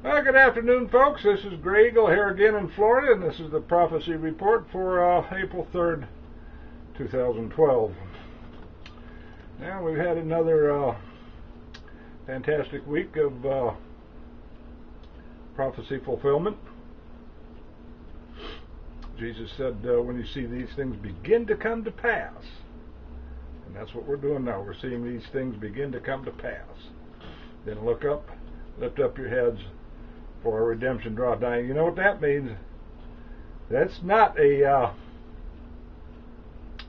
Good afternoon, folks. This is Grey Eagle here again in Florida, and this is the Prophecy Report for April 3rd, 2012. Now, we've had another fantastic week of prophecy fulfillment. Jesus said, when you see these things begin to come to pass, and that's what we're doing now. We're seeing these things begin to come to pass. Then look up, lift up your heads, for our redemption draweth nigh. You know what that means? That's not a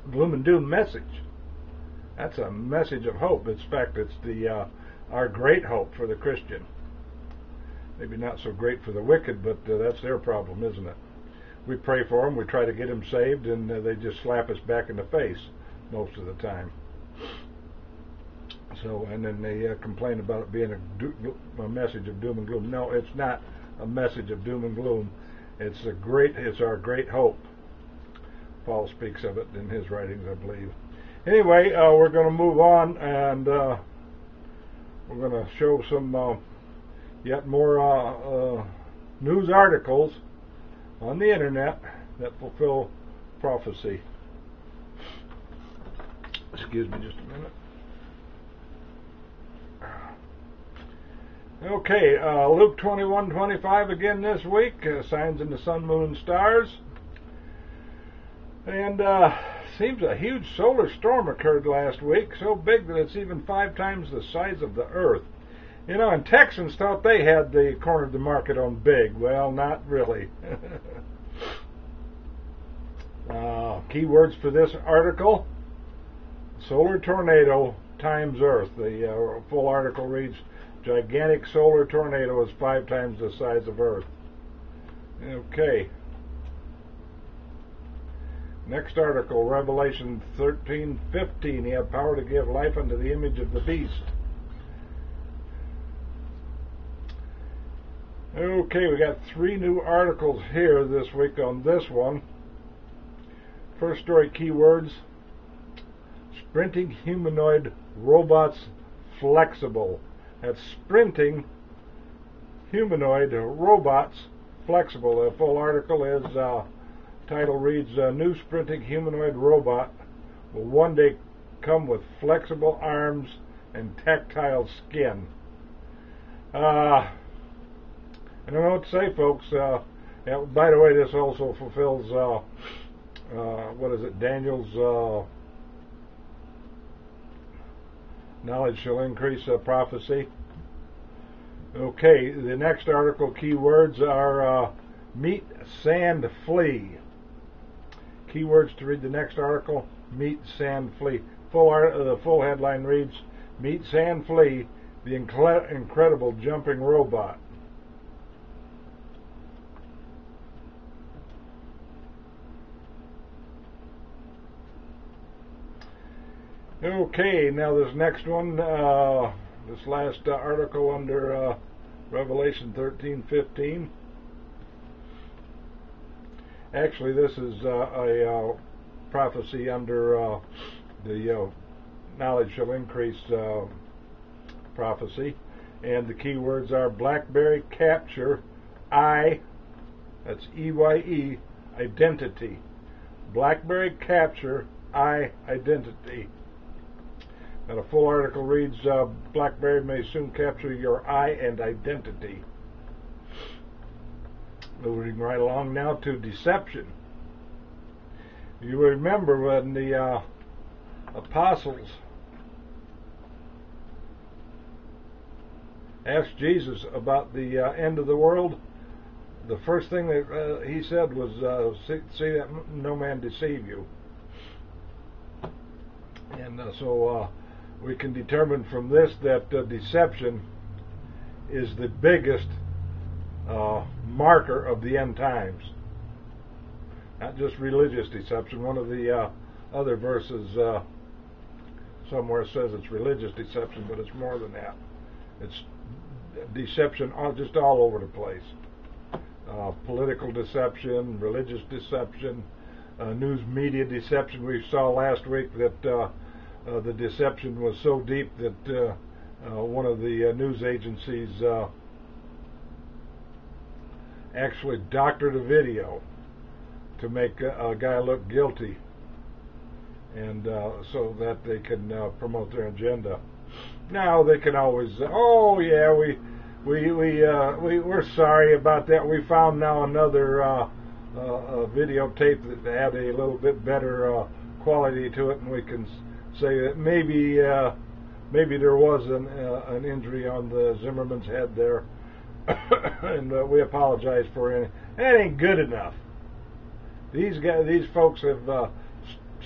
gloom and doom message. That's a message of hope. In fact, it's our great hope for the Christian. Maybe not so great for the wicked, but that's their problem, isn't it? We pray for them, we try to get them saved, and they just slap us back in the face most of the time. So, and then they complain about it being a message of doom and gloom. No, it's not a message of doom and gloom. It's our great hope. Paul speaks of it in his writings, I believe. Anyway, we're going to move on, and we're going to show some yet more news articles on the internet that fulfill prophecy. Excuse me just a minute. Okay, Luke 21:25 again this week, signs in the sun, moon, and stars. And seems a huge solar storm occurred last week, so big that it's even 5 times the size of the Earth. You know, and Texans thought they had the corner of the market on big. Well, not really. Keywords for this article: solar tornado times Earth. The full article reads, gigantic solar tornado is 5 times the size of Earth. Okay. Next article, Revelation 13:15. He had power to give life unto the image of the beast. Okay, we got 3 new articles here this week on this one. First story keywords: sprinting humanoid robots flexible. That's sprinting humanoid robots flexible. The full article is, title reads, new sprinting humanoid robot will one day come with flexible arms and tactile skin. I don't know what to say, folks. Yeah, by the way, this also fulfills, Daniel's knowledge shall increase prophecy. Okay, the next article keywords are meet, sand, flee. Keywords to read the next article: meet, sand, flee. The full headline reads, meet, sand, flee, the incredible jumping robot. Okay, now this next one, this last article under Revelation 13:15. Actually, this is a prophecy under the knowledge shall increase prophecy, and the keywords are BlackBerry capture that's EYE, identity. BlackBerry capture identity. And a full article reads, BlackBerry may soon capture your eye and identity. Moving right along now to deception. You remember when the apostles asked Jesus about the end of the world, the first thing that he said was, see that no man deceive you. And so we can determine from this that deception is the biggest marker of the end times. Not just religious deception. One of the other verses somewhere says it's religious deception, but it's more than that. It's deception just all over the place. Political deception, religious deception, news media deception. We saw last week that the deception was so deep that one of the news agencies actually doctored a video to make a guy look guilty, and so that they can promote their agenda. Now they can always, oh yeah, we're sorry about that. We found now another videotape that had a little bit better quality to it, and we can say that maybe there was an injury on the Zimmerman's head there, and we apologize for it. That ain't good enough. These folks have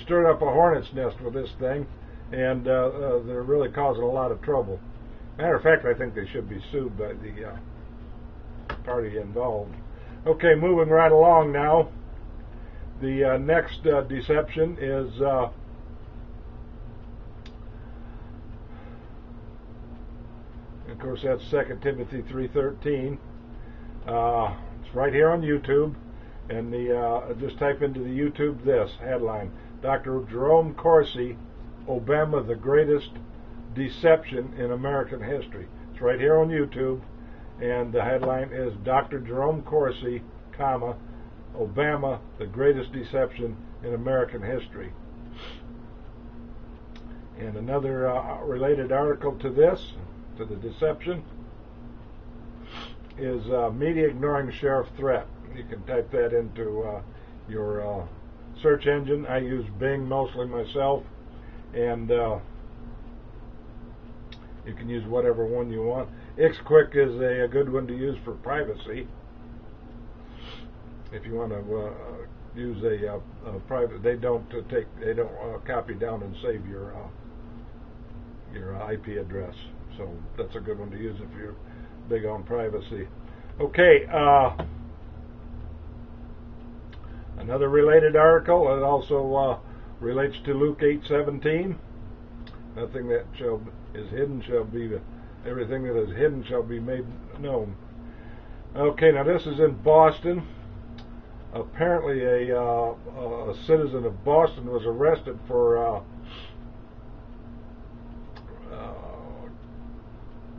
stirred up a hornet's nest with this thing, and they're really causing a lot of trouble. Matter of fact, I think they should be sued by the party involved. Okay, moving right along now. The next deception is of course, that's 2 Timothy 3:13. It's right here on YouTube, and just type into the YouTube this headline: Dr. Jerome Corsi, Obama, the greatest deception in American history. It's right here on YouTube, and the headline is Dr. Jerome Corsi, comma, Obama, the greatest deception in American history. And another related article to this, to the deception, is media ignoring sheriff threat. You can type that into your search engine. I use Bing mostly myself, and you can use whatever one you want. XQuick is a good one to use for privacy. If you want to use a private, they don't copy down and save your IP address. So that's a good one to use if you're big on privacy. Okay, another related article. It also relates to Luke 8:17. Nothing that is hidden shall be, everything that is hidden shall be made known. Okay, now this is in Boston. Apparently a citizen of Boston was arrested for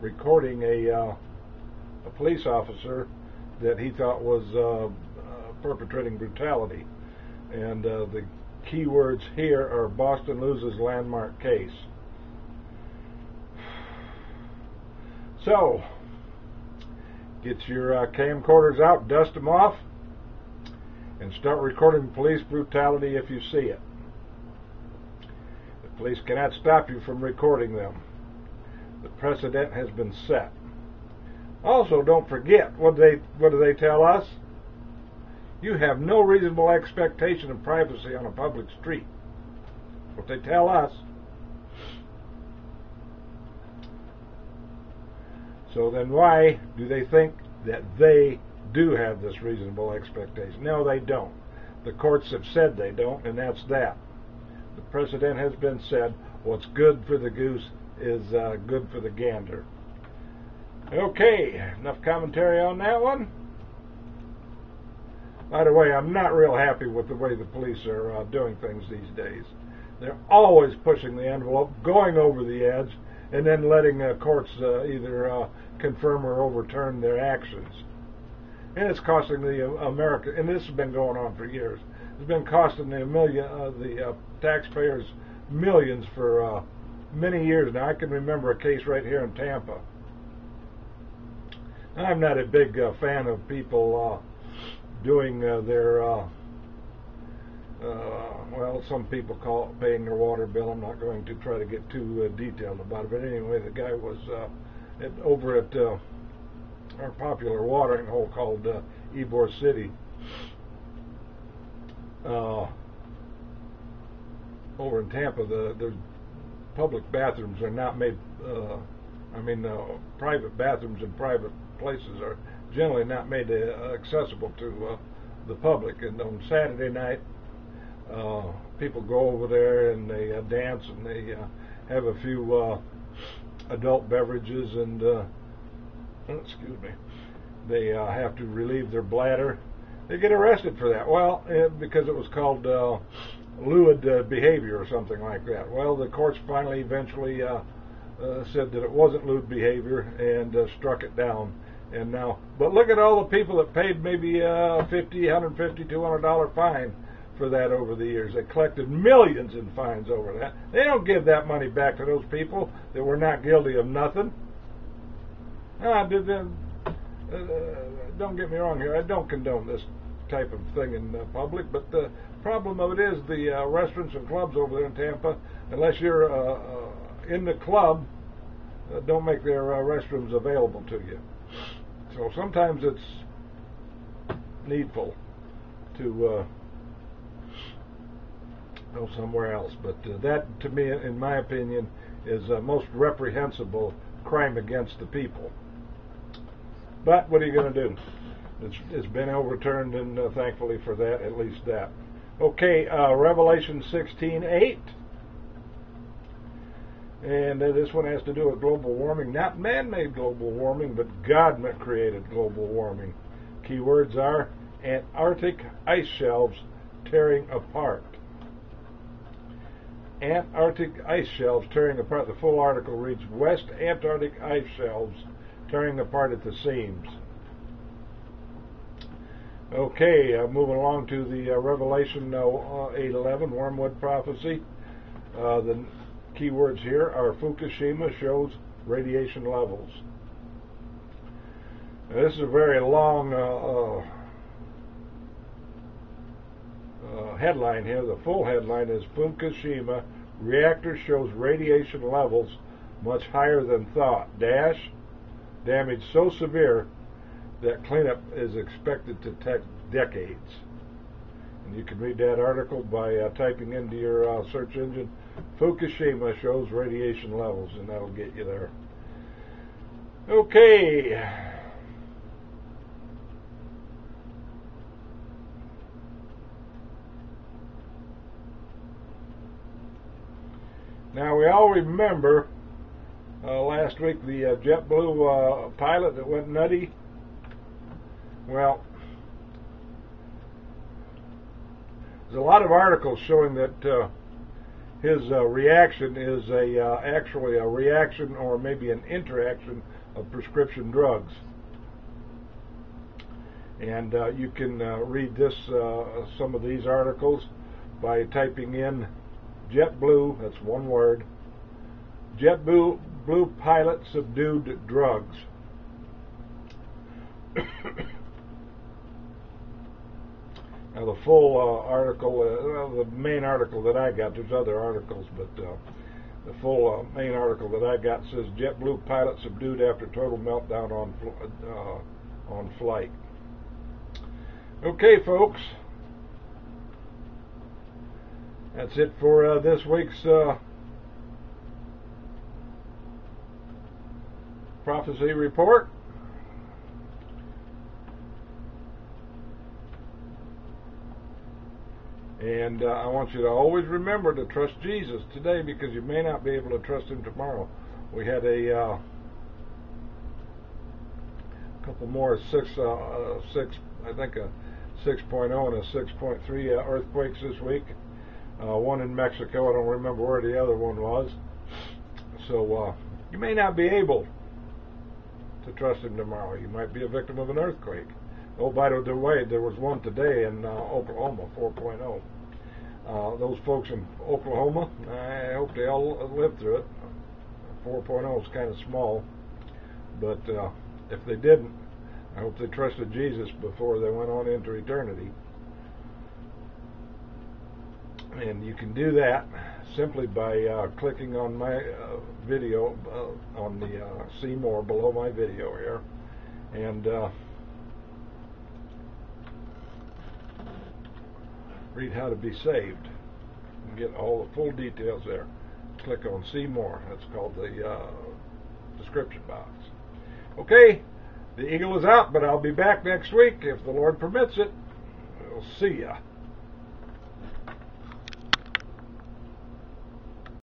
recording a police officer that he thought was perpetrating brutality. And the key words here are Boston loses landmark case. So, get your camcorders out, dust them off, and start recording police brutality if you see it. The police cannot stop you from recording them. The precedent has been set. Also, don't forget, what do they tell us? You have no reasonable expectation of privacy on a public street. That's what they tell us. So then why do they think that they do have this reasonable expectation? No, they don't. The courts have said they don't, and that's that. The precedent has been set. What's good for the goose is good for the gander. Okay, enough commentary on that one. By the way, I'm not real happy with the way the police are doing things these days. They're always pushing the envelope, going over the edge, and then letting courts either confirm or overturn their actions. And it's costing the America, and this has been going on for years. It's been costing the taxpayers millions for many years now. I can remember a case right here in Tampa. I'm not a big fan of people doing their, well, some people call it paying their water bill. I'm not going to try to get too detailed about it. But anyway, the guy was over at our popular watering hole called Ybor City. Over in Tampa, the public bathrooms are not made, private bathrooms in private places are generally not made accessible to the public. And on Saturday night, people go over there and they dance and they have a few adult beverages and excuse me, they have to relieve their bladder. They get arrested for that. Well, because it was called lewd behavior or something like that. Well, the courts finally eventually said that it wasn't lewd behavior and struck it down. And now, but look at all the people that paid maybe $50, $150, $200 fine for that over the years. They collected millions in fines over that. They don't give that money back to those people that were not guilty of nothing. Don't get me wrong here. I don't condone this type of thing in public, but the problem of it is the restaurants and clubs over there in Tampa, unless you're in the club, don't make their restrooms available to you. So sometimes it's needful to go somewhere else. But that, to me, in my opinion, is most reprehensible crime against the people. But what are you going to do? It's been overturned, and thankfully for that, at least that. Okay, Revelation 16:8. And this one has to do with global warming. Not man-made global warming, but God-created global warming. Key words are Antarctic ice shelves tearing apart. Antarctic ice shelves tearing apart. The full article reads, West Antarctic ice shelves tearing apart at the seams. Okay, moving along to the Revelation 8:11, Wormwood prophecy. The key words here are Fukushima shows radiation levels. Now, this is a very long headline here. The full headline is Fukushima reactor shows radiation levels much higher than thought. Damage so severe that cleanup is expected to take decades. And you can read that article by typing into your search engine, Fukushima shows radiation levels, and that'll get you there. Okay. Now, we all remember last week the JetBlue pilot that went nutty. Well, there's a lot of articles showing that his reaction is actually a reaction or maybe an interaction of prescription drugs. And you can read some of these articles by typing in JetBlue, that's one word, JetBlue pilot subdued drugs. Now the full article, the main article that I got, there's other articles, but the full main article that I got says JetBlue pilot subdued after total meltdown on flight. Okay, folks, that's it for this week's prophecy report. And I want you to always remember to trust Jesus today, because you may not be able to trust Him tomorrow. We had a couple more I think a 6.0 and a 6.3 earthquakes this week. One in Mexico. I don't remember where the other one was. So you may not be able to trust Him tomorrow. You might be a victim of an earthquake. Oh, by the way, there was one today in Oklahoma, 4.0. Those folks in Oklahoma, I hope they all live through it. 4.0 is kind of small, but if they didn't, I hope they trusted Jesus before they went on into eternity. And you can do that simply by clicking on my video, on the See More below my video here, and read how to be saved and get all the full details there. Click on See More. That's called the description box. Okay, the eagle is out, but I'll be back next week if the Lord permits it. We'll see ya.